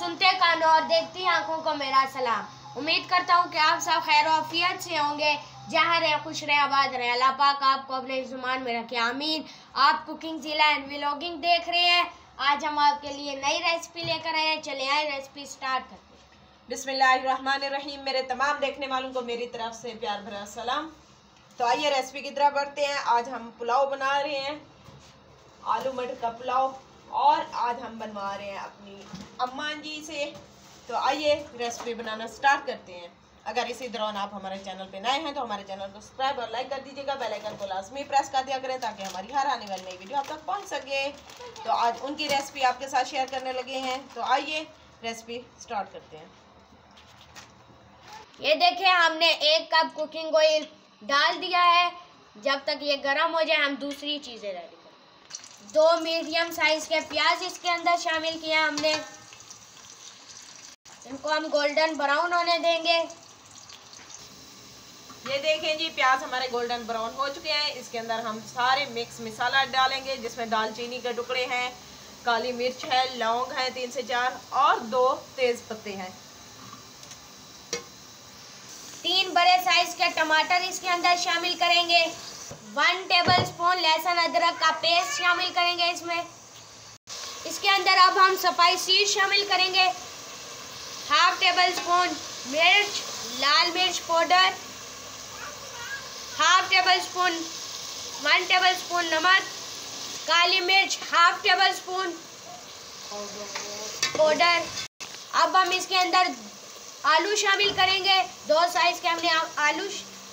सुनते कानों और देखती आंखों को मेरा सलाम। उम्मीद करता हूँ कि आप सब खैर आफियत से होंगे, जहाँ रहे खुश रहे आबाद रहे। अल्लाह पाक आपको अपने जुबान में रखे, आमीन। आप कुकिंग जिला एंड व्लॉगिंग देख रहे हैं। आज हम आपके लिए नई रेसिपी लेकर आए हैं। चले आए रेसिपी स्टार्ट करते हैं। बिस्मिल्लाहिर्रहमानिर्रहीम। मेरे तमाम देखने वालों को मेरी तरफ से प्यार भरा सलाम। तो आइए रेसिपी की तरफ बढ़ते हैं। आज हम पुलाव बना रहे हैं, आलू मटर का पुलाव, और आज हम बनवा रहे हैं अपनी अम्मा जी से। तो आइए रेसिपी बनाना स्टार्ट करते हैं। अगर इसी दौरान आप हमारे चैनल पे नए हैं तो हमारे चैनल को सब्सक्राइब और लाइक कर दीजिएगा। बेल आइकन को लाजमी प्रेस कर दिया करें ताकि हमारी हर आने वाली नई वीडियो आप तक पहुंच सके। तो आज उनकी रेसिपी आपके साथ शेयर करने लगे हैं। तो आइए रेसिपी स्टार्ट करते हैं। ये देखिए, हमने 1 कप कुकिंग ऑयल डाल दिया है। जब तक ये गर्म हो जाए हम दूसरी चीज़ें रेडी करें। 2 मीडियम साइज के प्याज इसके अंदर शामिल किया हमने। इनको हम गोल्डन ब्राउन होने देंगे। ये देखें जी, प्याज हमारे गोल्डन ब्राउन हो चुके हैं। इसके अंदर हम सारे मिक्स मसाला डालेंगे, जिसमें दालचीनी के टुकड़े हैं, काली मिर्च है, लौंग है 3 से 4 और 2 तेज पत्ते हैं। 3 बड़े साइज के टमाटर इसके अंदर शामिल करेंगे। 1 टेबलस्पून लहसुन अदरक का पेस्ट शामिल करेंगे इसमें। इसके अंदर अब हम स्पाइसी शामिल करेंगे। 1/2 टेबलस्पून मिर्च, लाल मिर्च पाउडर, 1/2 टेबलस्पून 1 टेबलस्पून नमक, काली मिर्च 1/2 टेबलस्पून पाउडर। अब हम इसके अंदर आलू शामिल करेंगे। 2 साइज के हमने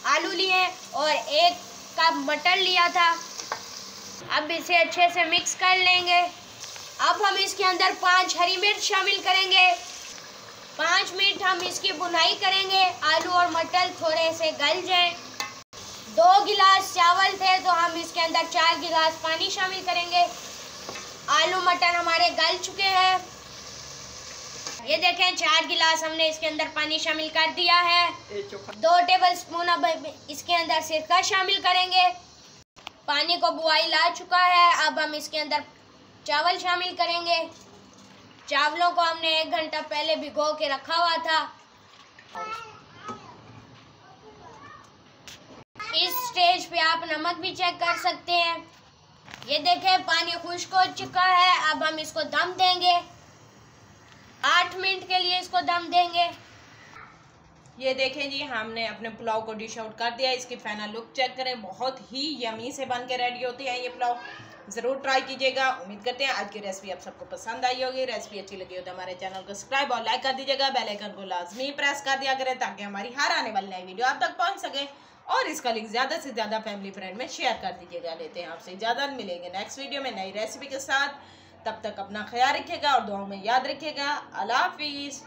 आलू लिए और 1 कप मटर लिया था। अब इसे अच्छे से मिक्स कर लेंगे। अब हम इसके अंदर 5 हरी मिर्च शामिल करेंगे। 5 मिनट हम इसकी भुनाई करेंगे। आलू और मटर थोड़े से गल जाएं। 2 गिलास चावल थे तो हम इसके अंदर 4 गिलास पानी शामिल करेंगे। आलू मटर हमारे गल चुके हैं। ये देखें, 4 गिलास हमने इसके अंदर पानी शामिल कर दिया है। 2 टेबलस्पून अब इसके अंदर सिरका शामिल करेंगे। पानी को बुआइल आ चुका है। अब हम इसके अंदर चावल शामिल करेंगे। चावलों को हमने 1 घंटा पहले भिगो के रखा हुआ था। इस स्टेज पे आप नमक भी चेक कर सकते हैं। ये देखें, पानी खुश्क हो चुका है। अब हम इसको दम देंगे। 8 मिनट के लिए इसको दम देंगे। ये देखें जी, हमने अपने पुलाव को डिश आउट कर दिया। इसकी फाइनल लुक चेक करें। बहुत ही यमी से बन के रेडी होती है ये पुलाव। ज़रूर ट्राई कीजिएगा। उम्मीद करते हैं आज की रेसिपी आप सबको पसंद आई होगी। रेसिपी अच्छी लगी हो तो हमारे चैनल को सब्सक्राइब और लाइक कर दीजिएगा। बेल आइकन को लाजमी प्रेस कर दिया करें ताकि हमारी हर आने वाली नई वीडियो आप तक पहुँच सके। और इसका लिंक ज़्यादा से ज़्यादा फैमिली फ्रेंड में शेयर कर दीजिएगा। लेते हैं आपसे इजाज़त, मिलेंगे नेक्स्ट वीडियो में नई रेसिपी के साथ। तब तक अपना ख्याल रखिएगा और दुआओं में याद रखिएगा। अल्लाह हाफिज़।